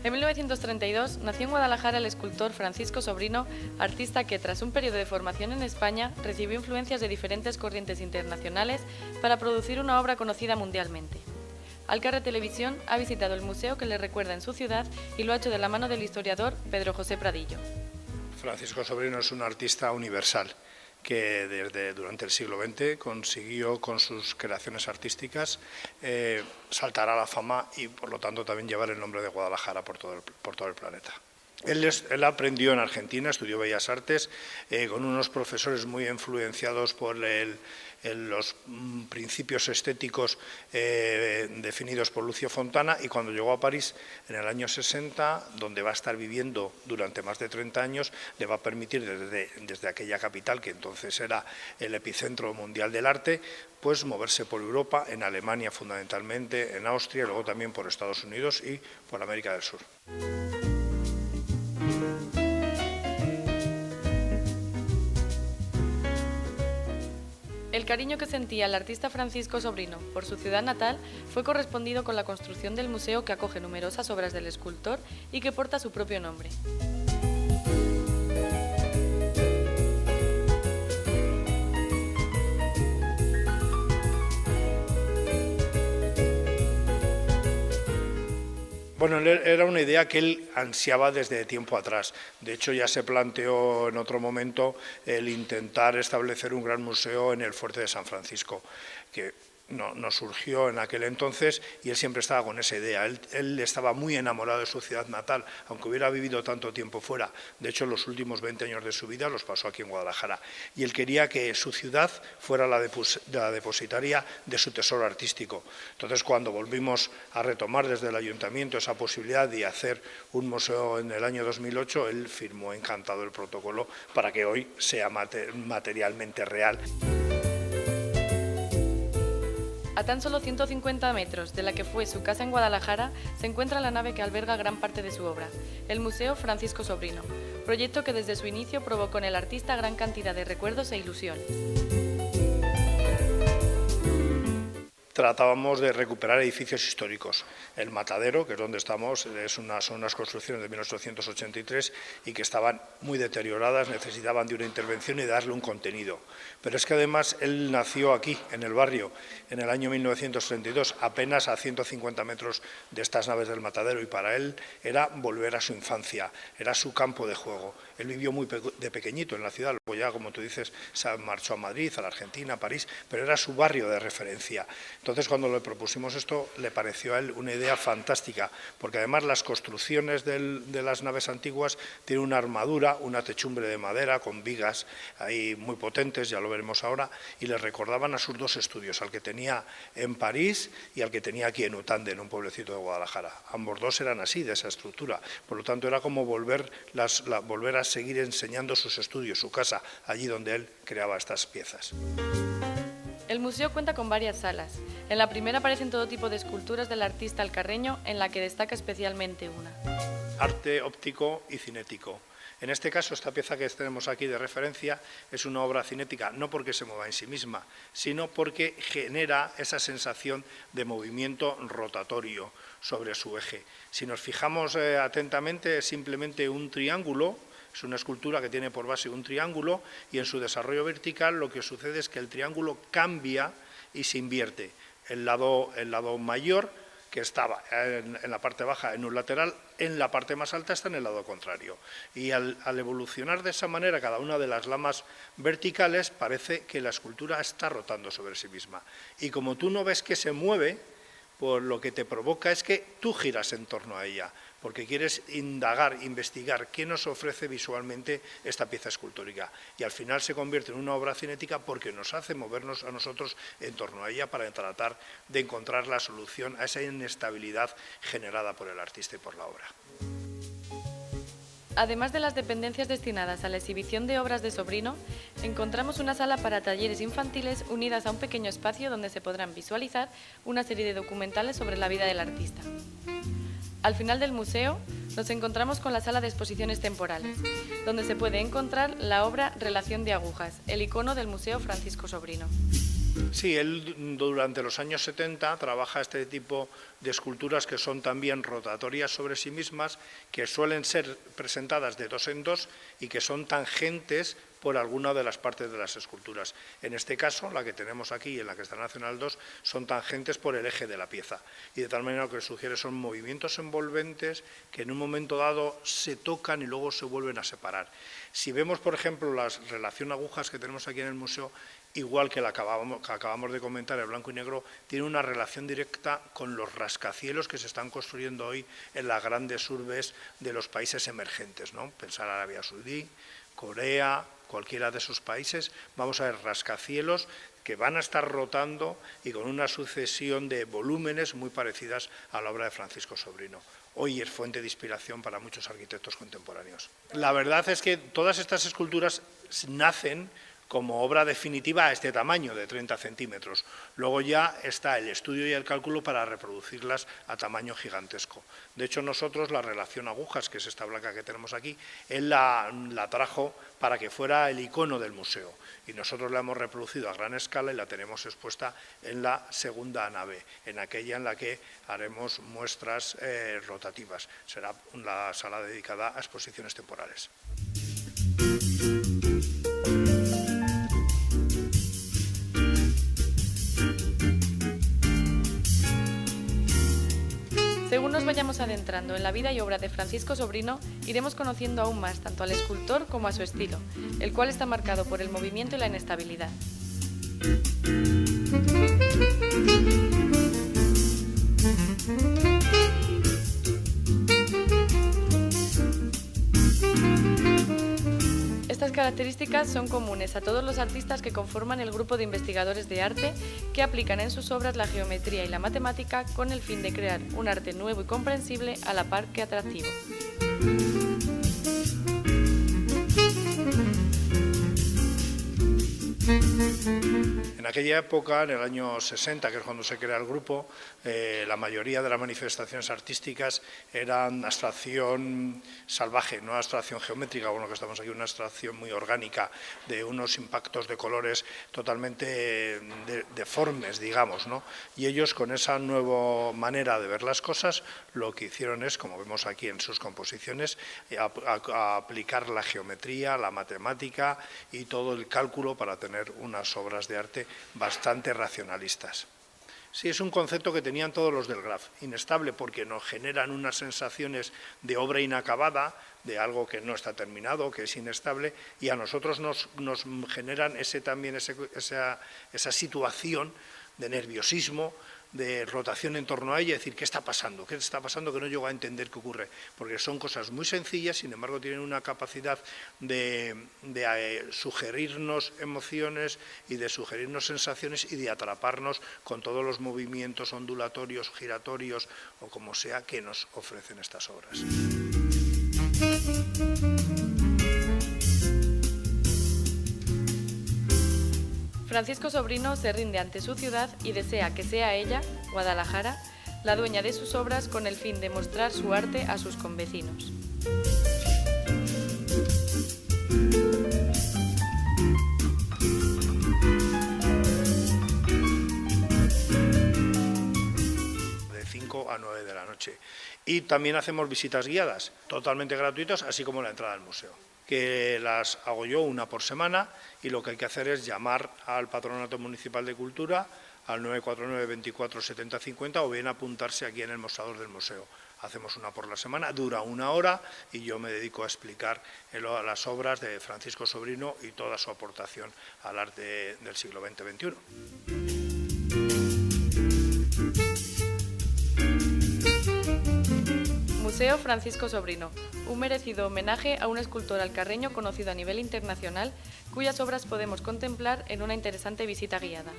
En 1932 nació en Guadalajara el escultor Francisco Sobrino, artista que, tras un periodo de formación en España, recibió influencias de diferentes corrientes internacionales para producir una obra conocida mundialmente. Alcarre Televisión ha visitado el museo que le recuerda en su ciudad y lo ha hecho de la mano del historiador Pedro José Pradillo. Francisco Sobrino es un artista universal que durante el siglo XX consiguió con sus creaciones artísticas saltar a la fama y por lo tanto también llevar el nombre de Guadalajara por todo el planeta. Él aprendió en Argentina, estudió Bellas Artes con unos profesores muy influenciados por los principios estéticos definidos por Lucio Fontana, y cuando llegó a París en el año 60, donde va a estar viviendo durante más de 30 años, le va a permitir desde aquella capital, que entonces era el epicentro mundial del arte, pues moverse por Europa, en Alemania fundamentalmente, en Austria, y luego también por Estados Unidos y por América del Sur. El cariño que sentía el artista Francisco Sobrino por su ciudad natal fue correspondido con la construcción del museo, que acoge numerosas obras del escultor y que porta su propio nombre. Bueno, era una idea que él ansiaba desde tiempo atrás. De hecho, ya se planteó en otro momento el intentar establecer un gran museo en el Fuerte de San Francisco, que no surgió en aquel entonces, y él siempre estaba con esa idea. Él estaba muy enamorado de su ciudad natal, aunque hubiera vivido tanto tiempo fuera. De hecho, los últimos 20 años de su vida los pasó aquí en Guadalajara. Y él quería que su ciudad fuera la depositaria de su tesoro artístico. Entonces, cuando volvimos a retomar desde el ayuntamiento esa posibilidad de hacer un museo en el año 2008, él firmó encantado el protocolo para que hoy sea materialmente real. A tan solo 150 metros de la que fue su casa en Guadalajara se encuentra la nave que alberga gran parte de su obra, el Museo Francisco Sobrino, proyecto que desde su inicio provocó en el artista gran cantidad de recuerdos e ilusiones. Tratábamos de recuperar edificios históricos. El Matadero, que es donde estamos, son unas construcciones de 1883 y que estaban muy deterioradas, necesitaban de una intervención y de darle un contenido. Pero es que además él nació aquí, en el barrio, en el año 1932, apenas a 150 metros de estas naves del Matadero, y para él era volver a su infancia, era su campo de juego. Él vivió muy de pequeñito en la ciudad, luego ya, como tú dices, se marchó a Madrid, a la Argentina, a París, pero era su barrio de referencia. Entonces, cuando le propusimos esto, le pareció a él una idea fantástica, porque además las construcciones de las naves antiguas tienen una armadura, una techumbre de madera con vigas ahí muy potentes, ya lo veremos ahora, y le recordaban a sus dos estudios, al que tenía en París y al que tenía aquí en Utande, en un pueblecito de Guadalajara. Ambos dos eran así, de esa estructura, por lo tanto era como volver a seguir enseñando sus estudios, su casa, allí donde él creaba estas piezas. El museo cuenta con varias salas. En la primera aparecen todo tipo de esculturas del artista alcarreño, en la que destaca especialmente una. Arte óptico y cinético. En este caso, esta pieza que tenemos aquí de referencia es una obra cinética, no porque se mueva en sí misma, sino porque genera esa sensación de movimiento rotatorio sobre su eje. Si nos fijamos atentamente, es simplemente un triángulo. Es una escultura que tiene por base un triángulo, y en su desarrollo vertical lo que sucede es que el triángulo cambia y se invierte. El lado mayor, que estaba en la parte baja en un lateral, en la parte más alta está en el lado contrario. Y al evolucionar de esa manera cada una de las lamas verticales, parece que la escultura está rotando sobre sí misma. Y como tú no ves que se mueve, pues lo que te provoca es que tú giras en torno a ella, porque quieres indagar, investigar qué nos ofrece visualmente esta pieza escultórica. Y al final se convierte en una obra cinética porque nos hace movernos a nosotros en torno a ella para tratar de encontrar la solución a esa inestabilidad generada por el artista y por la obra. Además de las dependencias destinadas a la exhibición de obras de Sobrino, encontramos una sala para talleres infantiles unidas a un pequeño espacio donde se podrán visualizar una serie de documentales sobre la vida del artista. Al final del museo nos encontramos con la sala de exposiciones temporales, donde se puede encontrar la obra Relación de agujas, el icono del Museo Francisco Sobrino. Sí, él durante los años 70 trabaja este tipo de esculturas que son también rotatorias sobre sí mismas, que suelen ser presentadas de dos en dos y que son tangentes por alguna de las partes de las esculturas. En este caso, la que tenemos aquí y en la que está Nacional 2, son tangentes por el eje de la pieza. Y de tal manera lo que sugiere son movimientos envolventes que en un momento dado se tocan y luego se vuelven a separar. Si vemos, por ejemplo, la relación agujas que tenemos aquí en el museo, igual que la que acabamos de comentar, el blanco y negro, tiene una relación directa con los rascacielos que se están construyendo hoy en las grandes urbes de los países emergentes, ¿no? Pensar Arabia Saudí, Corea, cualquiera de esos países, vamos a ver rascacielos que van a estar rotando y con una sucesión de volúmenes muy parecidas a la obra de Francisco Sobrino. Hoy es fuente de inspiración para muchos arquitectos contemporáneos. La verdad es que todas estas esculturas nacen como obra definitiva a este tamaño de 30 centímetros. Luego ya está el estudio y el cálculo para reproducirlas a tamaño gigantesco. De hecho, nosotros la relación agujas, que es esta blanca que tenemos aquí, él la trajo para que fuera el icono del museo. Y nosotros la hemos reproducido a gran escala y la tenemos expuesta en la segunda nave, en aquella en la que haremos muestras rotativas. Será una sala dedicada a exposiciones temporales. Según nos vayamos adentrando en la vida y obra de Francisco Sobrino, iremos conociendo aún más tanto al escultor como a su estilo, el cual está marcado por el movimiento y la inestabilidad. Estas características son comunes a todos los artistas que conforman el grupo de investigadores de arte que aplican en sus obras la geometría y la matemática con el fin de crear un arte nuevo y comprensible a la par que atractivo. En aquella época, en el año 60, que es cuando se crea el grupo, la mayoría de las manifestaciones artísticas eran abstracción salvaje, no abstracción geométrica, bueno, que estamos aquí, una abstracción muy orgánica, de unos impactos de colores totalmente deformes, digamos, ¿no? Y ellos, con esa nueva manera de ver las cosas, lo que hicieron es, como vemos aquí en sus composiciones, aplicar la geometría, la matemática y todo el cálculo para tener unas obras de arte bastante racionalistas. Sí, es un concepto que tenían todos los del Graf, inestable porque nos generan unas sensaciones de obra inacabada, de algo que no está terminado, que es inestable, y a nosotros nos generan esa situación de nerviosismo, de rotación en torno a ella, es decir, ¿qué está pasando? ¿Qué está pasando que no llego a entender qué ocurre? Porque son cosas muy sencillas, sin embargo tienen una capacidad de sugerirnos emociones y de sugerirnos sensaciones y de atraparnos con todos los movimientos ondulatorios, giratorios o como sea que nos ofrecen estas obras. Francisco Sobrino se rinde ante su ciudad y desea que sea ella, Guadalajara, la dueña de sus obras con el fin de mostrar su arte a sus convecinos. De 5 a 9 de la noche. Y también hacemos visitas guiadas, totalmente gratuitas, así como la entrada al museo, que las hago yo una por semana, y lo que hay que hacer es llamar al Patronato Municipal de Cultura al 949 24 70 50 o bien apuntarse aquí en el mostrador del museo. Hacemos una por la semana, dura 1 hora y yo me dedico a explicar las obras de Francisco Sobrino y toda su aportación al arte del siglo XX-XXI. Museo Francisco Sobrino, un merecido homenaje a un escultor alcarreño conocido a nivel internacional, cuyas obras podemos contemplar en una interesante visita guiada.